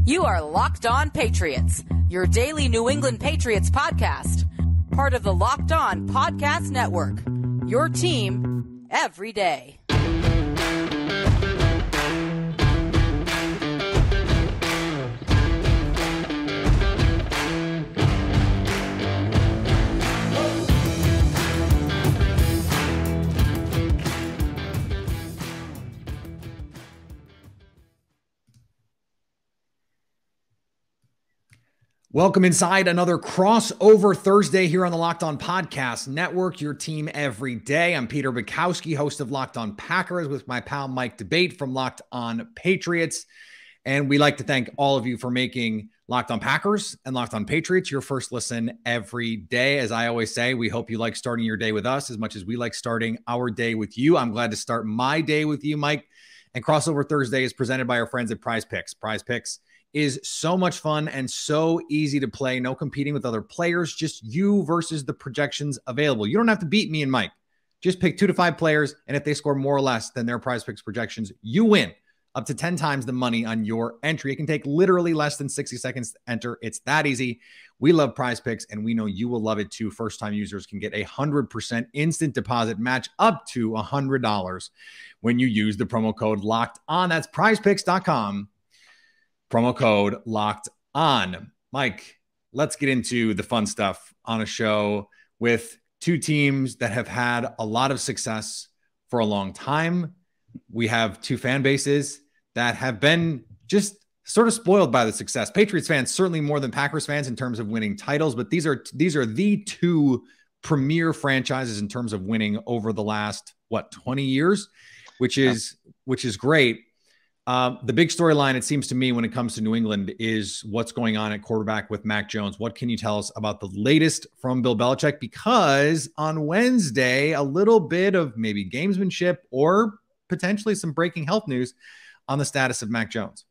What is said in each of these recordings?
You are Locked On Patriots, your daily New England Patriots podcast. Part of the Locked On Podcast Network, your team every day. Welcome inside another crossover Thursday here on the Locked On Podcast Network, your team every day. I'm Peter Bukowski, host of Locked On Packers, with my pal Mike Debate from Locked On Patriots. And we like to thank all of you for making Locked On Packers and Locked On Patriots your first listen every day. As I always say, we hope you like starting your day with us as much as we like starting our day with you. I'm glad to start my day with you, Mike. And crossover Thursday is presented by our friends at PrizePicks. PrizePicks is so much fun and so easy to play. No competing with other players, just you versus the projections available. You don't have to beat me and Mike. Just pick 2 to 5 players, and if they score more or less than their PrizePicks projections, you win up to 10 times the money on your entry. It can take literally less than 60 seconds to enter. It's that easy. We love PrizePicks, and we know you will love it too. First-time users can get a 100% instant deposit match up to $100 when you use the promo code Locked On. That's PrizePicks.com. Promo code Locked On. Mike, let's get into the fun stuff on a show with two teams that have had a lot of success for a long time. We have two fan bases that have been just sort of spoiled by the success. Patriots fans, certainly more than Packers fans in terms of winning titles, but these are the two premier franchises in terms of winning over the last, 20 years, which is great. The big storyline, it seems to me, when it comes to New England is what's going on at quarterback with Mac Jones. What can you tell us about the latest from Bill Belichick? Because on Wednesday, a little bit of maybe gamesmanship or potentially some breaking health news on the status of Mac Jones.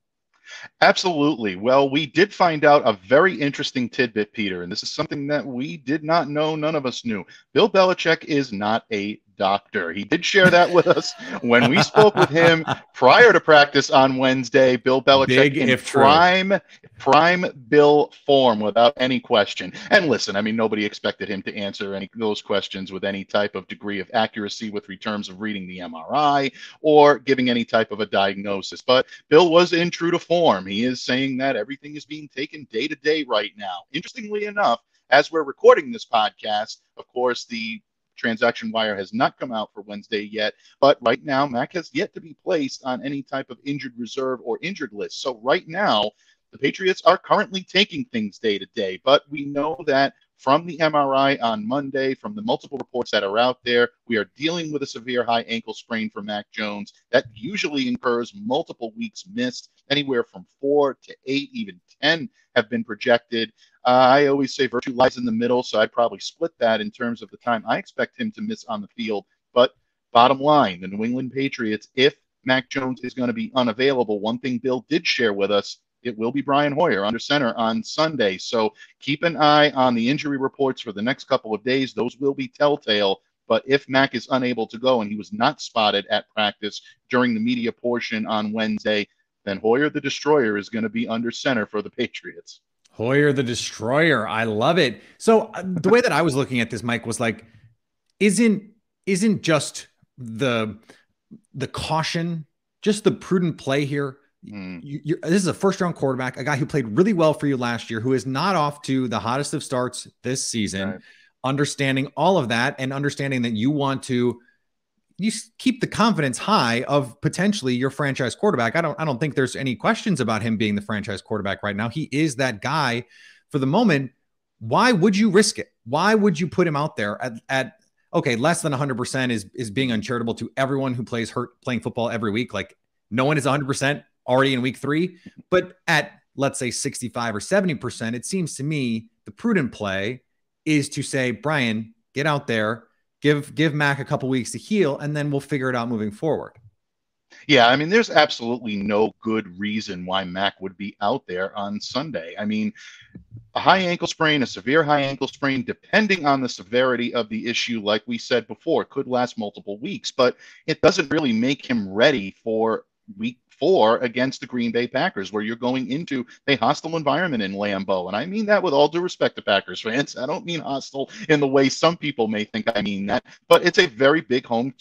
Absolutely. Well, we did find out a very interesting tidbit, Peter, and this is something that we did not know. None of us knew. Bill Belichick is not a doctor. He did share that with us when we spoke with him prior to practice on Wednesday. Bill Belichick in prime Bill form without any question. And listen, I mean, nobody expected him to answer any of those questions with any type of degree of accuracy with terms of reading the MRI or giving any type of a diagnosis. But Bill was in true to form. He is saying that everything is being taken day to day right now. Interestingly enough, as we're recording this podcast, of course, the transaction wire has not come out for Wednesday yet, but right now Mac has yet to be placed on any type of injured reserve or injured list. So right now, the Patriots are currently taking things day to day, but we know that from the MRI on Monday, from the multiple reports that are out there, we are dealing with a severe high ankle sprain for Mac Jones that usually incurs multiple weeks missed. Anywhere from 4 to 8, even 10 have been projected. I always say virtue lies in the middle, so I'd probably split that in terms of the time I expect him to miss on the field. But bottom line, the New England Patriots, if Mac Jones is going to be unavailable, one thing Bill did share with us, it will be Brian Hoyer under center on Sunday. So keep an eye on the injury reports for the next couple of days. Those will be telltale. But if Mac is unable to go and he was not spotted at practice during the media portion on Wednesday, then Hoyer the Destroyer is going to be under center for the Patriots. Hoyer the Destroyer. I love it. So the way that I was looking at this, Mike, was like, isn't just the caution, just the prudent play here. This is a first-round quarterback, a guy who played really well for you last year, who is not off to the hottest of starts this season. Right. Understanding all of that and understanding that you want to keep the confidence high of potentially your franchise quarterback. I don't think there's any questions about him being the franchise quarterback right now. He is that guy for the moment. Why would you risk it? Why would you put him out there at okay, less than 100% is being uncharitable to everyone who playing football every week. Like, no one is 100% already in week 3, but at, let's say, 65 or 70%, it seems to me the prudent play is to say, Brian, get out there, give Mac a couple weeks to heal, and then we'll figure it out moving forward. Yeah, I mean, there's absolutely no good reason why Mac would be out there on Sunday. I mean, a high ankle sprain, a severe high ankle sprain, depending on the severity of the issue, like we said before, could last multiple weeks, but it doesn't really make him ready for week for against the Green Bay Packers, where you're going into a hostile environment in Lambeau. And I mean that with all due respect to Packers fans. I don't mean hostile in the way some people may think I mean that, but it's a very big home,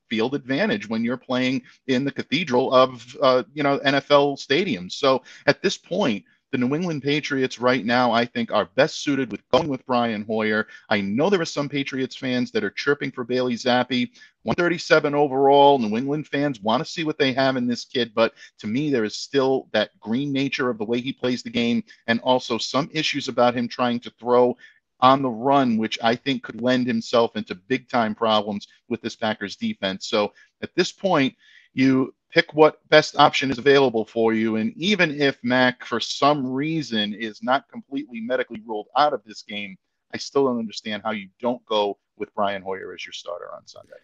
field advantage when you're playing in the cathedral of, NFL stadiums. So at this point, the New England Patriots right now, I think, are best suited with going with Brian Hoyer. I know there are some Patriots fans that are chirping for Bailey Zappi. 137 overall. New England fans want to see what they have in this kid, but to me, there is still that green nature of the way he plays the game, and also some issues about him trying to throw on the run, which I think could lend himself into big-time problems with this Packers defense. So at this point, you pick what best option is available for you. And even if Mac, for some reason, is not completely medically ruled out of this game, I still don't understand how you don't go with Brian Hoyer as your starter on Sunday.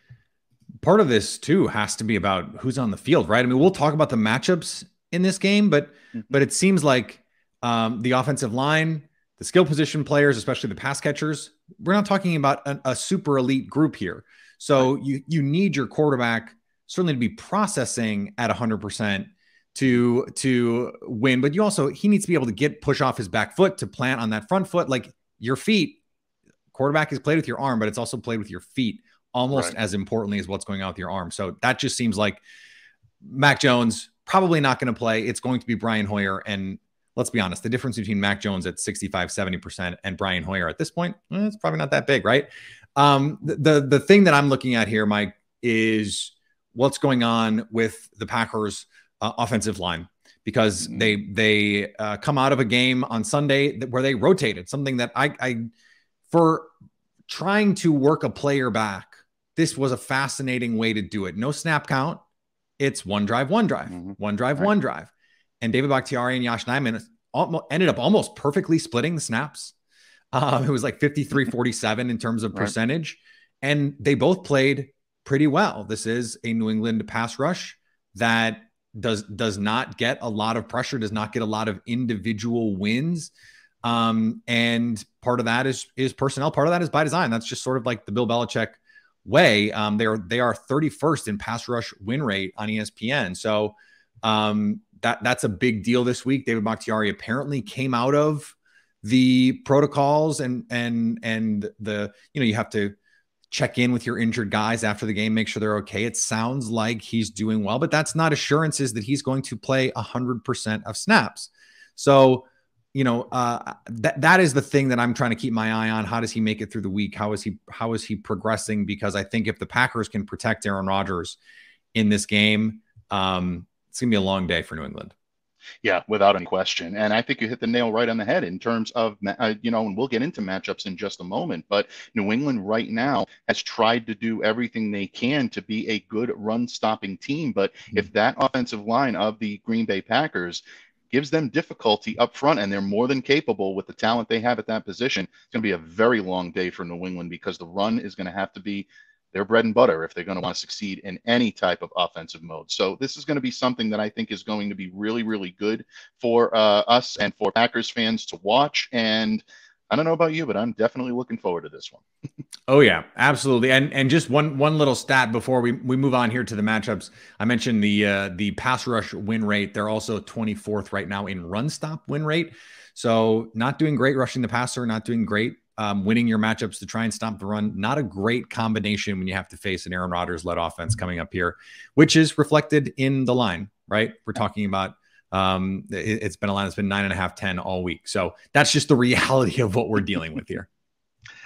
Part of this, too, has to be about who's on the field, right? I mean, we'll talk about the matchups in this game, but it seems like the offensive line, the skill position players, especially the pass catchers, we're not talking about a super elite group here. So you need your quarterback certainly to be processing at 100% to win, but he needs to be able to push off his back foot to plant on that front foot. Like your feet, quarterback is played with your arm, but it's also played with your feet almost as importantly as what's going on with your arm. So that just seems like Mac Jones probably not going to play. It's going to be Brian Hoyer. And let's be honest, the difference between Mac Jones at 65, 70% and Brian Hoyer at this point, it's probably not that big, right? The thing that I'm looking at here, Mike, is what's going on with the Packers offensive line, because they come out of a game on Sunday where they rotated, something that I for trying to work a player back, this was a fascinating way to do it. No snap count. It's one drive, one drive, one drive, one drive. And David Bakhtiari and Yosh Nijman ended up almost perfectly splitting the snaps. It was like 53-47 in terms of percentage. And they both played pretty well. This is a New England pass rush that does not get a lot of pressure, does not get a lot of individual wins. And part of that is personnel. Part of that is by design. That's just sort of like the Bill Belichick way. They are 31st in pass rush win rate on ESPN. So that's a big deal this week. David Bakhtiari apparently came out of the protocols and the, you have to check in with your injured guys after the game, make sure they're okay. It sounds like he's doing well, but that's not assurances that he's going to play 100% of snaps. So, that is the thing that I'm trying to keep my eye on. How does he make it through the week? How is he progressing? Because I think if the Packers can protect Aaron Rodgers in this game, it's going to be a long day for New England. Yeah, without any question. And I think you hit the nail right on the head in terms of, and we'll get into matchups in just a moment, but New England right now has tried to do everything they can to be a good run stopping team. But if that offensive line of the Green Bay Packers gives them difficulty up front, and they're more than capable with the talent they have at that position, it's going to be a very long day for New England, because the run is going to have to be their bread and butter if they're going to want to succeed in any type of offensive mode. So this is going to be something that I think is going to be really, really good for us and for Packers fans to watch. And I don't know about you, but I'm definitely looking forward to this one. Oh yeah, absolutely. And just one little stat before we move on here to the matchups. I mentioned the pass rush win rate. They're also 24th right now in run stop win rate. So not doing great rushing the passer, not doing great winning your matchups to try and stop the run. Not a great combination when you have to face an Aaron Rodgers-led offense coming up here, which is reflected in the line, right? We're talking about it's been a line that's been 9.5, 10 all week. So that's just the reality of what we're dealing with here.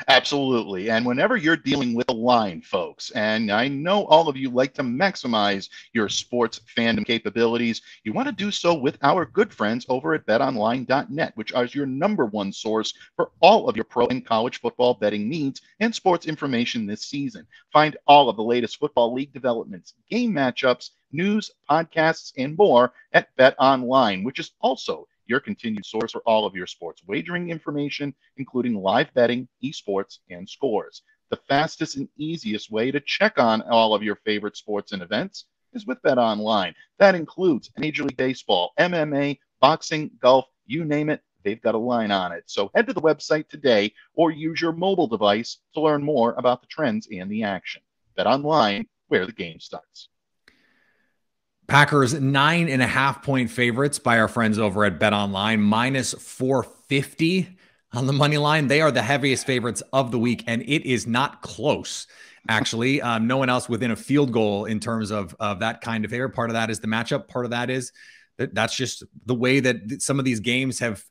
Absolutely. And whenever you're dealing with a line, folks, and I know all of you like to maximize your sports fandom capabilities, you want to do so with our good friends over at betonline.net, which is your #1 source for all of your pro and college football betting needs and sports information this season. Find all of the latest football league developments, game matchups, news, podcasts, and more at BetOnline, which is also your continued source for all of your sports wagering information, including live betting, esports, and scores. The fastest and easiest way to check on all of your favorite sports and events is with BetOnline. That includes Major League Baseball, MMA, boxing, golf, you name it, they've got a line on it. So head to the website today or use your mobile device to learn more about the trends and the action. BetOnline, where the game starts. Packers 9.5-point favorites by our friends over at BetOnline, minus 450 on the money line. They are the heaviest favorites of the week, and it is not close. Actually, no one else within a field goal in terms of that kind of favor. Part of that is the matchup. Part of that is that's just the way that some of these games have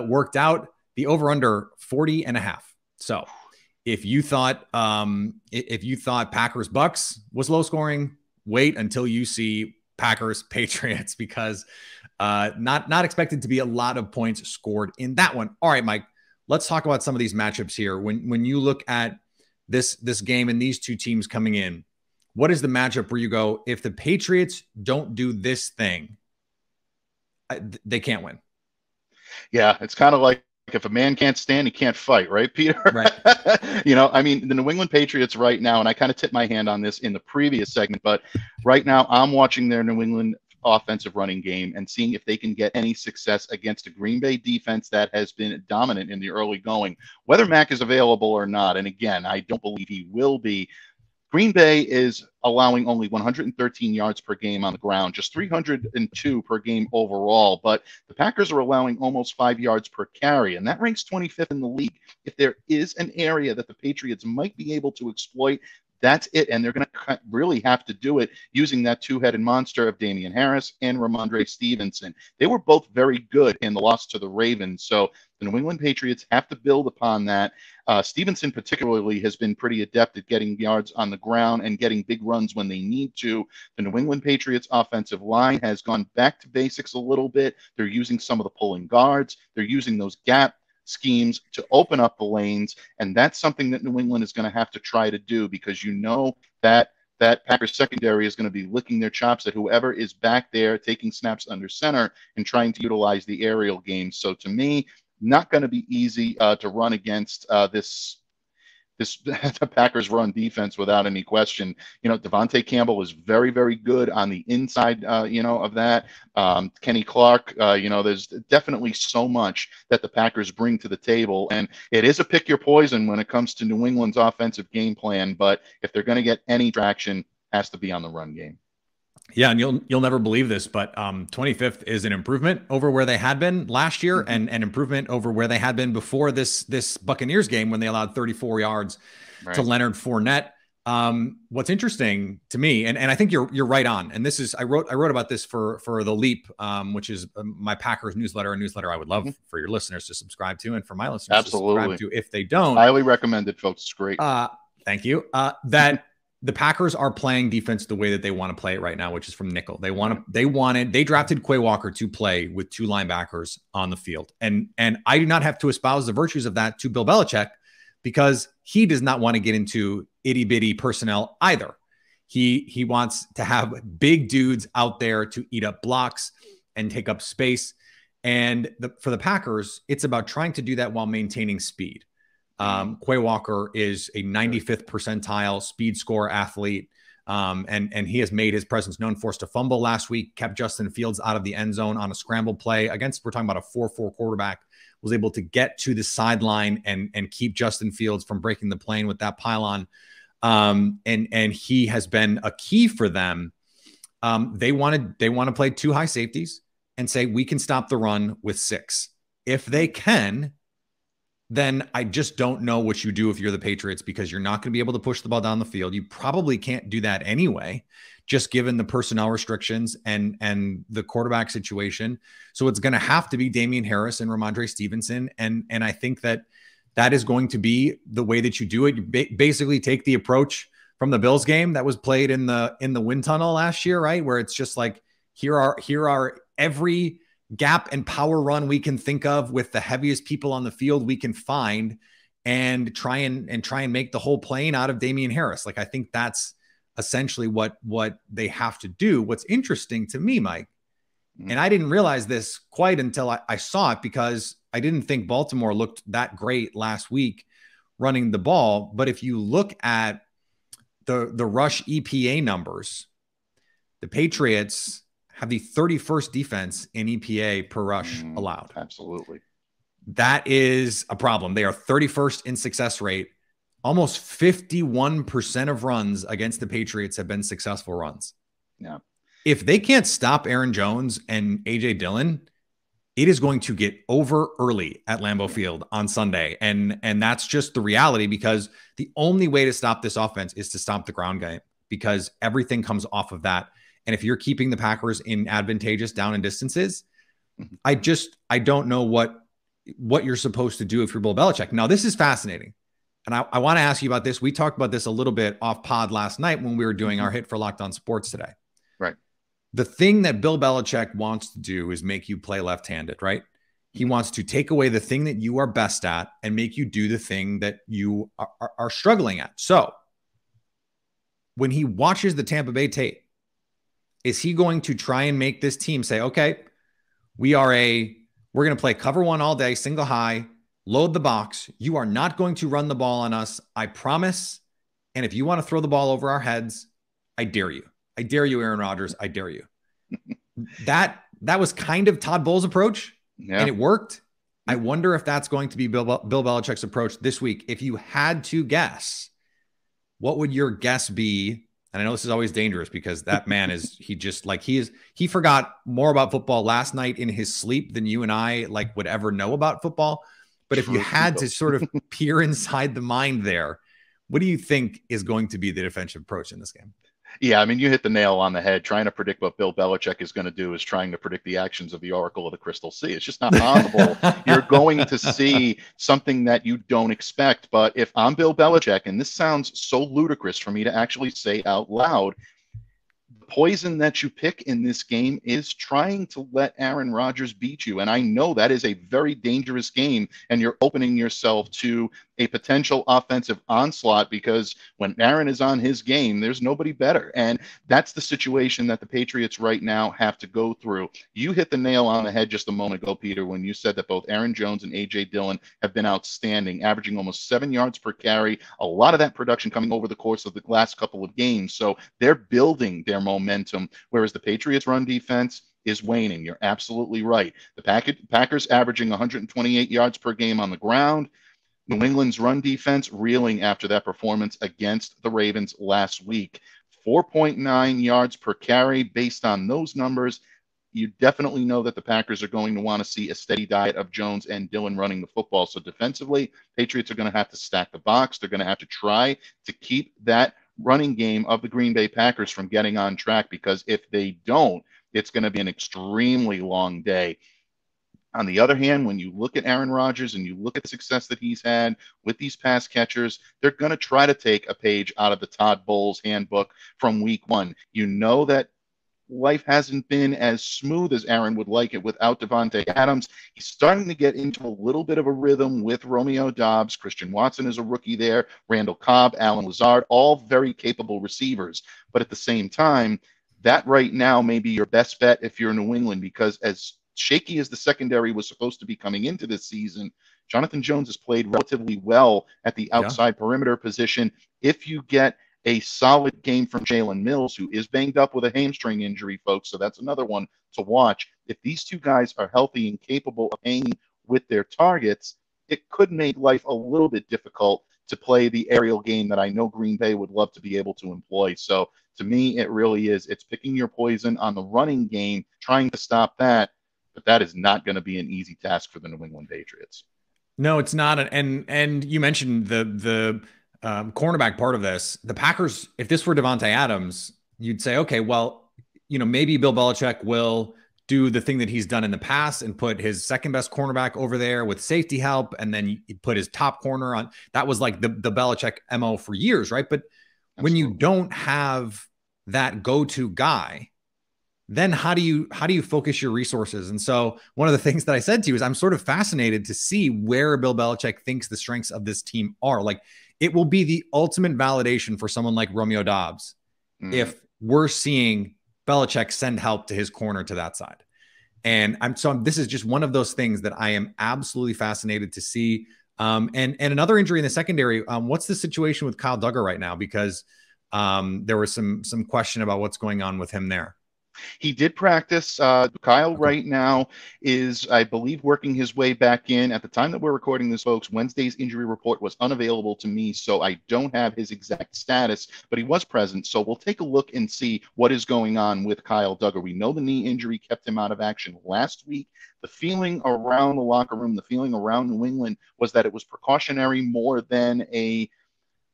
worked out. The over/under 40.5. So if you thought Packers Bucks was low scoring, wait until you see Packers Patriots, because not expected to be a lot of points scored in that one. All right, Mike, let's talk about some of these matchups here. When you look at this game and these two teams coming in, what is the matchup where you go, if the Patriots don't do this thing, they can't win? Yeah, it's kind of like if a man can't stand, he can't fight, right, Peter? Right. I mean, the New England Patriots right now, and I kind of tipped my hand on this in the previous segment, but right now I'm watching their New England offensive running game and seeing if they can get any success against a Green Bay defense that has been dominant in the early going, whether Mac is available or not. And again, I don't believe he will be. Green Bay is allowing only 113 yards per game on the ground, just 302 per game overall. But the Packers are allowing almost 5 yards per carry, and that ranks 25th in the league. If there is an area that the Patriots might be able to exploit, that's it. And they're going to really have to do it using that two-headed monster of Damian Harris and Ramondre Stevenson. They were both very good in the loss to the Ravens. So the New England Patriots have to build upon that. Stevenson particularly has been pretty adept at getting yards on the ground and getting big runs when they need to. The New England Patriots offensive line has gone back to basics a little bit. They're using some of the pulling guards. They're using those gap schemes to open up the lanes, and that's something that New England is going to have to try to do, because you know that Packers secondary is going to be licking their chops at whoever is back there taking snaps under center and trying to utilize the aerial game. So to me, not going to be easy to run against this the Packers run defense without any question. Devontae Campbell is very, very good on the inside, of that. Kenny Clark, there's definitely so much that the Packers bring to the table. And it is a pick your poison when it comes to New England's offensive game plan. But if they're going to get any traction, it has to be on the run game. Yeah, and you'll never believe this, but 25th is an improvement over where they had been last year, and an improvement over where they had been before this Buccaneers game when they allowed 34 yards to Leonard Fournette. What's interesting to me, and I think you're right on, and this is I wrote about this for the Leap, which is my Packers newsletter, a newsletter I would love for your listeners to subscribe to, and for my listeners to subscribe to if they don't. Highly recommended, folks. It's great. Thank you. That the Packers are playing defense the way that they want to play it right now, which is from nickel. They drafted Quay Walker to play with two linebackers on the field. And I do not have to espouse the virtues of that to Bill Belichick, because he does not want to get into itty bitty personnel either. He wants to have big dudes out there to eat up blocks and take up space. And for the Packers, it's about trying to do that while maintaining speed. Quay Walker is a 95th percentile speed score athlete. And he has made his presence known. Forced a fumble last week, kept Justin Fields out of the end zone on a scramble play we're talking about a 4-4 quarterback, was able to get to the sideline and keep Justin Fields from breaking the plane with that pylon. And he has been a key for them. They want to play two high safeties and say, we can stop the run with 6. If they can, then I just don't know what you do if you're the Patriots, because you're not going to be able to push the ball down the field. You probably can't do that anyway, just given the personnel restrictions and the quarterback situation. So it's going to have to be Damian Harris and Ramondre Stevenson. And I think that is going to be the way that you do it. You basically take the approach from the Bills game that was played in the wind tunnel last year, right? Where it's just like, here are every gap and power run we can think of with the heaviest people on the field we can find, and try and make the whole plane out of Damian Harris. Like, I think that's essentially what they have to do. What's interesting to me, Mike, and I didn't realize this quite until I saw it, because I didn't think Baltimore looked that great last week running the ball. But if you look at the rush EPA numbers, the Patriots have the 31st defense in EPA per rush allowed. Absolutely. That is a problem. They are 31st in success rate. Almost 51% of runs against the Patriots have been successful runs. Yeah. if they can't stop Aaron Jones and A.J. Dillon, it is going to get over early at Lambeau Field on Sunday. And that's just the reality, because the only way to stop this offense is to stop the ground game, because everything comes off of that. And if you're keeping the Packers in advantageous down and distances, I don't know what you're supposed to do if you're Bill Belichick. Now, this is fascinating. And I want to ask you about this. We talked about this a little bit off pod last night when we were doing our hit for Locked On Sports today. Right. The thing that Bill Belichick wants to do is make you play left-handed, right? He wants to take away the thing that you are best at and make you do the thing that you are struggling at. So when he watches the Tampa Bay tape, is he going to try and make this team say, okay, we're going to play cover one all day, single high, load the box. You are not going to run the ball on us, I promise. And if you want to throw the ball over our heads, I dare you. I dare you, Aaron Rodgers. I dare you. That was kind of Todd Bowles' approach, and it worked. I wonder if that's going to be Bill Belichick's approach this week. If you had to guess, what would your guess be? And I know this is always dangerous because that man he forgot more about football last night in his sleep than you and I would ever know about football. But if you had to sort of peer inside the mind there, what do you think is going to be the defensive approach in this game? Yeah, I mean, you hit the nail on the head. Trying to predict what Bill Belichick is going to do is trying to predict the actions of the Oracle of the Crystal Sea. It's just not possible. You're going to see something that you don't expect. But if I'm Bill Belichick, and this sounds so ludicrous for me to actually say out loud, the poison that you pick in this game is trying to let Aaron Rodgers beat you. And I know that is a very dangerous game, and you're opening yourself to a potential offensive onslaught, because when Aaron is on his game, there's nobody better. And that's the situation that the Patriots right now have to go through. You hit the nail on the head just a moment ago, Peter, when you said that both Aaron Jones and A.J. Dillon have been outstanding, averaging almost 7 yards per carry. A lot of that production coming over the course of the last couple of games. So they're building their momentum, whereas the Patriots run defense is waning. You're absolutely right. The Packers averaging 128 yards per game on the ground. New England's run defense reeling after that performance against the Ravens last week. 4.9 yards per carry. Based on those numbers, you definitely know that the Packers are going to want to see a steady diet of Jones and Dillon running the football. So defensively, Patriots are going to have to stack the box. They're going to have to try to keep that running game of the Green Bay Packers from getting on track, because if they don't, it's going to be an extremely long day. On the other hand, when you look at Aaron Rodgers and you look at the success that he's had with these pass catchers, they're going to try to take a page out of the Todd Bowles handbook from week one. You know that life hasn't been as smooth as Aaron would like it without Davante Adams. He's starting to get into a little bit of a rhythm with Romeo Doubs. Christian Watson is a rookie there. Randall Cobb, Alan Lazard, all very capable receivers. But at the same time, that right now may be your best bet if you're New England, because as shaky as the secondary was supposed to be coming into this season, Jonathan Jones has played relatively well at the outside perimeter position. If you get a solid game from Jalen Mills, who is banged up with a hamstring injury, folks, so that's another one to watch. If these two guys are healthy and capable of hanging with their targets, it could make life a little bit difficult to play the aerial game that I know Green Bay would love to be able to employ. So to me, it really is. It's picking your poison on the running game, trying to stop that. But that is not going to be an easy task for the New England Patriots. No, it's not. And you mentioned the cornerback part of this. The Packers, if this were Davante Adams, you'd say, okay, well, maybe Bill Belichick will do the thing that he's done in the past and put his second best cornerback over there with safety help, and then he put his top corner on. That was like the Belichick MO for years, right? But when you don't have that go-to guy, then how do you focus your resources? And so one of the things that I said to you is I'm sort of fascinated to see where Bill Belichick thinks the strengths of this team are. Like, it will be the ultimate validation for someone like Romeo Doubs if we're seeing Belichick send help to his corner to that side. And this is just one of those things that I am absolutely fascinated to see. And another injury in the secondary. What's the situation with Kyle Duggar right now? Because there was some question about what's going on with him there. He did practice. Kyle right now is, I believe, working his way back in. At the time that we're recording this, folks, Wednesday's injury report was unavailable to me, so I don't have his exact status, but he was present. So we'll take a look and see what is going on with Kyle Duggar. We know the knee injury kept him out of action last week. The feeling around the locker room, the feeling around New England was that it was precautionary more than a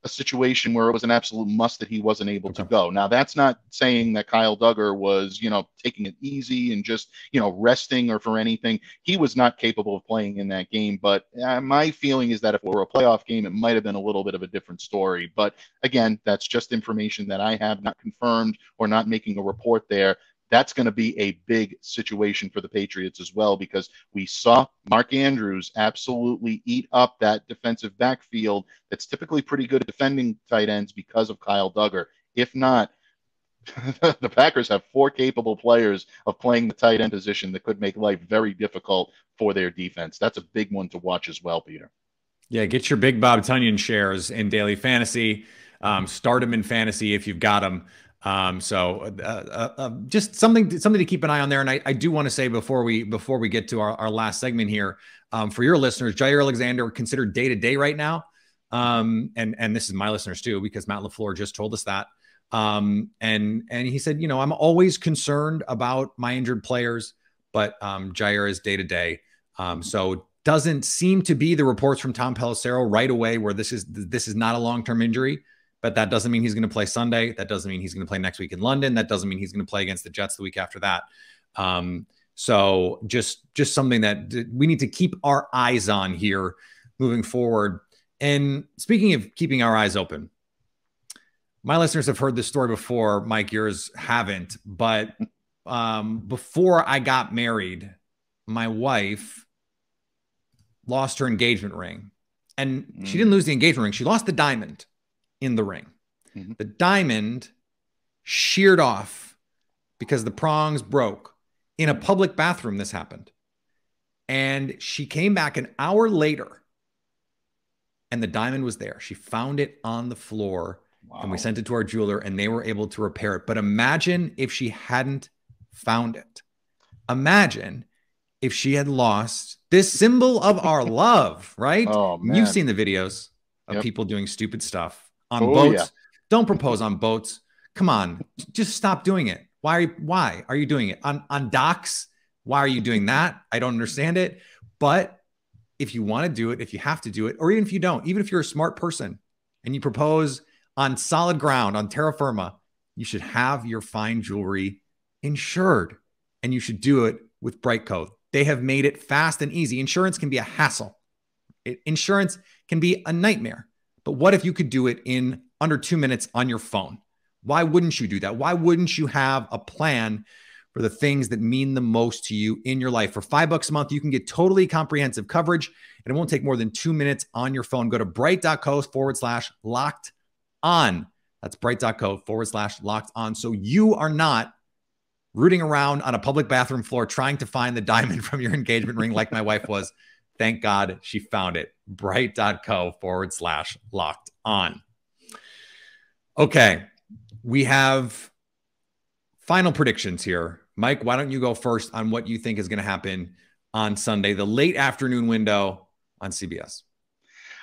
situation where it was an absolute must that he wasn't able to go. Now, that's not saying that Kyle Duggar was, taking it easy and just, resting or for anything. He was not capable of playing in that game. But my feeling is that if it were a playoff game, it might have been a little bit of a different story. But again, that's just information that I have not confirmed or not making a report there. That's going to be a big situation for the Patriots as well, because we saw Mark Andrews absolutely eat up that defensive backfield that's typically pretty good at defending tight ends because of Kyle Duggar. If not, the Packers have 4 capable players of playing the tight end position that could make life very difficult for their defense. That's a big one to watch as well, Peter. Yeah, get your Big Bob Tunyon shares in daily fantasy. Start them in fantasy if you've got them. Just something to keep an eye on there. And I do want to say before we get to our last segment here, for your listeners, Jair Alexander considered day-to-day right now. And this is my listeners too, because Matt LaFleur just told us that. And he said, I'm always concerned about my injured players, but Jair is day-to-day. So doesn't seem to be the reports from Tom Pelissero right away where this is not a long-term injury. But that doesn't mean he's going to play Sunday. That doesn't mean he's going to play next week in London. That doesn't mean he's going to play against the Jets the week after that. So just something that we need to keep our eyes on here moving forward. And speaking of keeping our eyes open, my listeners have heard this story before. Mike, yours haven't. But before I got married, my wife lost her engagement ring. And she didn't lose the engagement ring. She lost the diamond in the ring. Mm-hmm. The diamond sheared off because the prongs broke. In a public bathroom, this happened. And she came back an hour later and the diamond was there. She found it on the floor. Wow. And we sent it to our jeweler and they were able to repair it. But imagine if she hadn't found it. Imagine if she had lost this symbol of our love, right? Oh, man. You've seen the videos of people doing stupid stuff on boats. Yeah. Don't propose on boats. Come on, just stop doing it. Why are you doing it on docks? Why are you doing that? I don't understand it. But if you want to do it, if you have to do it, or even if you don't, even if you're a smart person and you propose on solid ground, on terra firma, you should have your fine jewelry insured, and you should do it with BriteCo. They have made it fast and easy. Insurance can be a hassle. Insurance can be a nightmare. But what if you could do it in under 2 minutes on your phone? Why wouldn't you do that? Why wouldn't you have a plan for the things that mean the most to you in your life? For $5 a month, you can get totally comprehensive coverage, and it won't take more than 2 minutes on your phone. Go to brite.co/locked on. That's brite.co/locked on. So you are not rooting around on a public bathroom floor trying to find the diamond from your engagement ring like my wife was. Thank God she found it. brite.co/locked on. Okay. We have final predictions here. Mike, why don't you go first on what you think is going to happen on Sunday, the late afternoon window on CBS?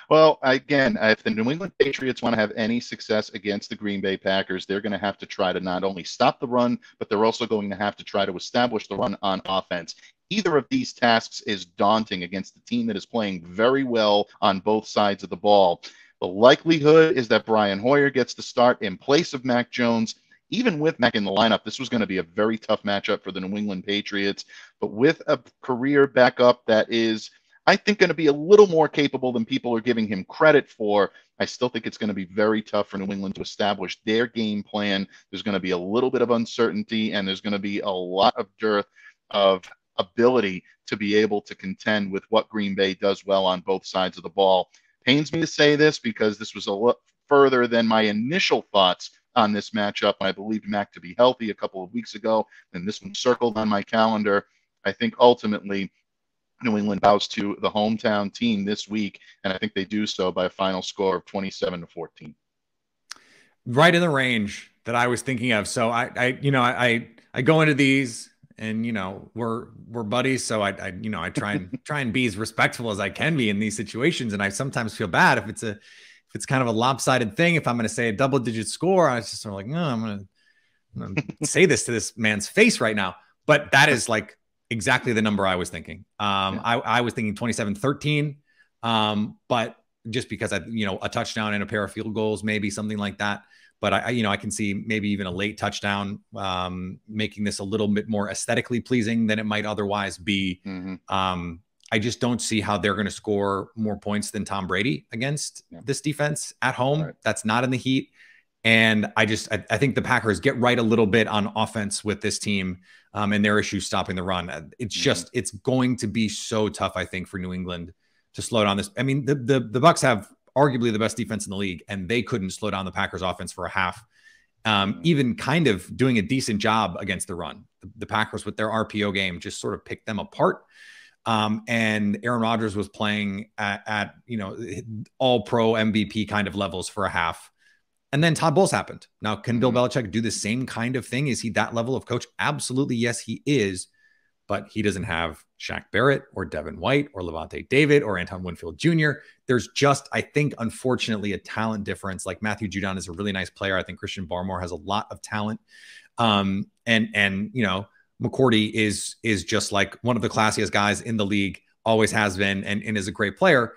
Well, again, if the New England Patriots want to have any success against the Green Bay Packers, they're going to have to try to not only stop the run, but they're also going to have to try to establish the run on offense. Either of these tasks is daunting against a team that is playing very well on both sides of the ball. The likelihood is that Brian Hoyer gets the start in place of Mac Jones. Even with Mac in the lineup, this was going to be a very tough matchup for the New England Patriots. But with a career backup that is, I think, going to be a little more capable than people are giving him credit for, I still think it's going to be very tough for New England to establish their game plan. There's going to be a little bit of uncertainty, and there's going to be a lot of dearth of ability to be able to contend with what Green Bay does well on both sides of the ball. Pains me to say this because this was a lot further than my initial thoughts on this matchup. I believed Mac to be healthy a couple of weeks ago, and this one circled on my calendar. I think ultimately New England bows to the hometown team this week, and I think they do so by a final score of 27-14. Right in the range that I was thinking of. So I I go into these and, we're buddies. So I try and be as respectful as I can be in these situations. And I sometimes feel bad if it's kind of a lopsided thing. If I'm going to say a double digit score, I was just sort of like, no, I'm going to say this to this man's face right now. But that is like exactly the number I was thinking. I was thinking 27-13. But just because a touchdown and a pair of field goals, maybe something like that. But I can see maybe even a late touchdown, making this a little bit more aesthetically pleasing than it might otherwise be. Mm-hmm. I just don't see how they're going to score more points than Tom Brady against this defense at home. Right. That's not in the heat. And I think the Packers get right a little bit on offense with this team and their issues stopping the run. It's going to be so tough, I think, for New England to slow down this. I mean, the Bucs have arguably the best defense in the league, and they couldn't slow down the Packers offense for a half, even kind of doing a decent job against the run. The Packers with their RPO game just sort of picked them apart. And Aaron Rodgers was playing at all pro MVP kind of levels for a half. And then Todd Bowles happened. Now, can Bill Belichick do the same kind of thing? Is he that level of coach? Absolutely. Yes, he is. But he doesn't have Shaq Barrett or Devin White or Levante David or Anton Winfield Jr. There's just, I think, unfortunately, a talent difference. Like Matthew Judon is a really nice player. I think Christian Barmore has a lot of talent. And McCourty is just like one of the classiest guys in the league, always has been, and is a great player.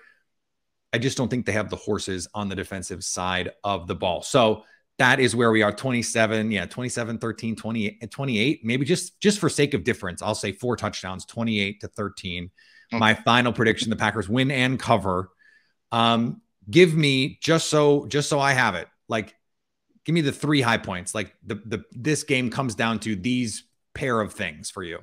I just don't think they have the horses on the defensive side of the ball. So that is where we are. 27-13, 28, maybe just for sake of difference, I'll say 4 touchdowns, 28-13. Okay. My final prediction, the Packers win and cover. Give me just so I have it. Like, give me the 3 high points. Like this game comes down to these pair of things for you.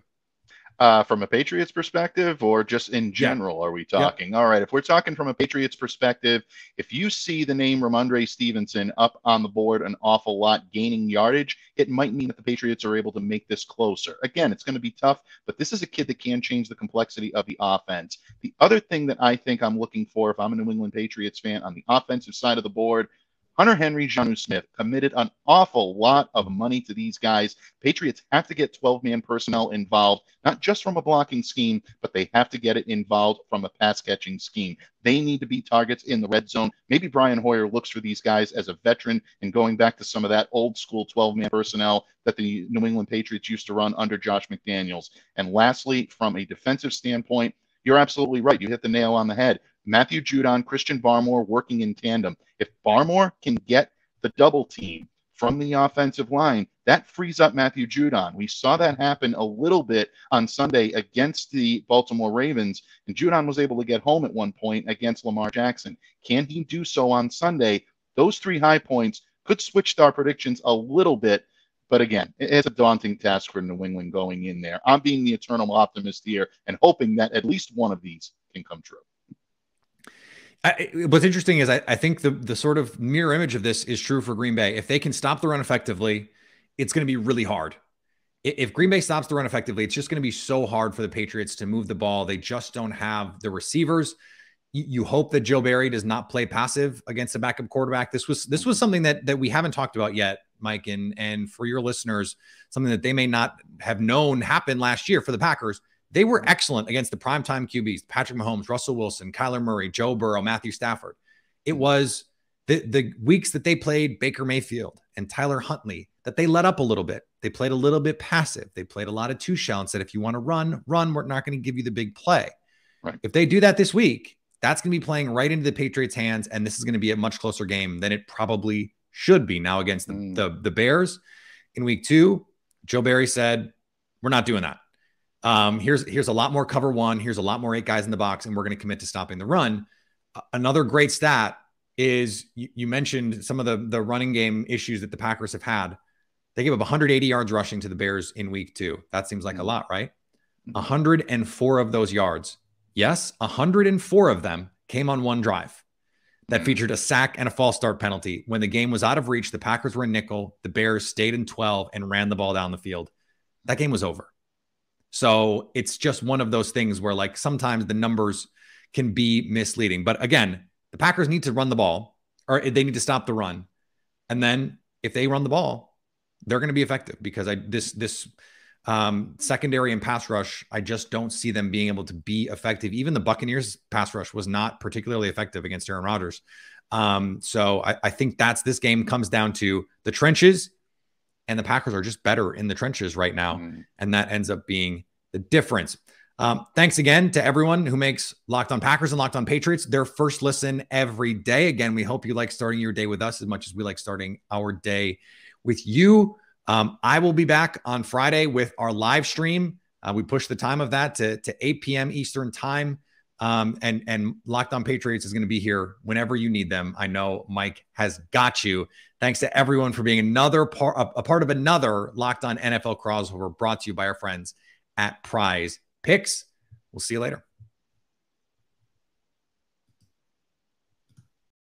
From a Patriots perspective or just in general, are we talking? Yep. All right. If we're talking from a Patriots perspective, if you see the name Ramondre Stevenson up on the board an awful lot, gaining yardage, it might mean that the Patriots are able to make this closer. Again, it's going to be tough, but this is a kid that can change the complexity of the offense. The other thing that I think I'm looking for, if I'm a New England Patriots fan, on the offensive side of the board, Hunter Henry, Jonnu Smith committed an awful lot of money to these guys. Patriots have to get 12-man personnel involved, not just from a blocking scheme, but they have to get it involved from a pass-catching scheme. They need to be targets in the red zone. Maybe Brian Hoyer looks for these guys as a veteran and going back to some of that old-school 12-man personnel that the New England Patriots used to run under Josh McDaniels. And lastly, from a defensive standpoint, you're absolutely right. You hit the nail on the head. Matthew Judon, Christian Barmore working in tandem. If Barmore can get the double team from the offensive line, that frees up Matthew Judon. We saw that happen a little bit on Sunday against the Baltimore Ravens, and Judon was able to get home at one point against Lamar Jackson. Can he do so on Sunday? Those 3 high points could switch our predictions a little bit. But again, it's a daunting task for New England going in there. I'm being the eternal optimist here and hoping that at least one of these can come true. What's interesting is I think the sort of mirror image of this is true for Green Bay. If they can stop the run effectively, it's going to be really hard. If Green Bay stops the run effectively, it's just going to be so hard for the Patriots to move the ball. They just don't have the receivers. You hope that Joe Barry does not play passive against a backup quarterback. This was something that we haven't talked about yet, Mike, and for your listeners, something that they may not have known happened last year for the Packers. They were excellent against the primetime QBs, Patrick Mahomes, Russell Wilson, Kyler Murray, Joe Burrow, Matthew Stafford. It was the weeks that they played Baker Mayfield and Tyler Huntley that they let up a little bit. They played a little bit passive. They played a lot of two-shell and said, if you want to run, we're not going to give you the big play. Right. If they do that this week, that's going to be playing right into the Patriots' hands, and this is going to be a much closer game than it probably should be now against the Bears. In week 2, Joe Barry said, we're not doing that. Here's a lot more cover 1. Here's a lot more 8 guys in the box, and we're going to commit to stopping the run. Another great stat is you mentioned some of the running game issues that the Packers have had. They gave up 180 yards rushing to the Bears in week 2. That seems like a lot, right? 104 of those yards. Yes, 104 of them came on one drive that featured a sack and a false start penalty. When the game was out of reach, the Packers were in nickel. The Bears stayed in 12 and ran the ball down the field. That game was over. So it's just one of those things where, like, sometimes the numbers can be misleading. But again, the Packers need to run the ball, or they need to stop the run. And then if they run the ball, they're going to be effective because this secondary and pass rush, I just don't see them being able to be effective. Even the Buccaneers pass rush was not particularly effective against Aaron Rodgers. So I think this game comes down to the trenches, and the Packers are just better in the trenches right now. And that ends up being the difference. Thanks again to everyone who makes Locked On Packers and Locked On Patriots their first listen every day. Again, we hope you like starting your day with us as much as we like starting our day with you. I will be back on Friday with our live stream. We push the time of that to 8 p.m. Eastern time. And Locked On Patriots is going to be here whenever you need them. I know Mike has got you. Thanks to everyone for being a part of another Locked On NFL crossover brought to you by our friends at PrizePicks. We'll see you later.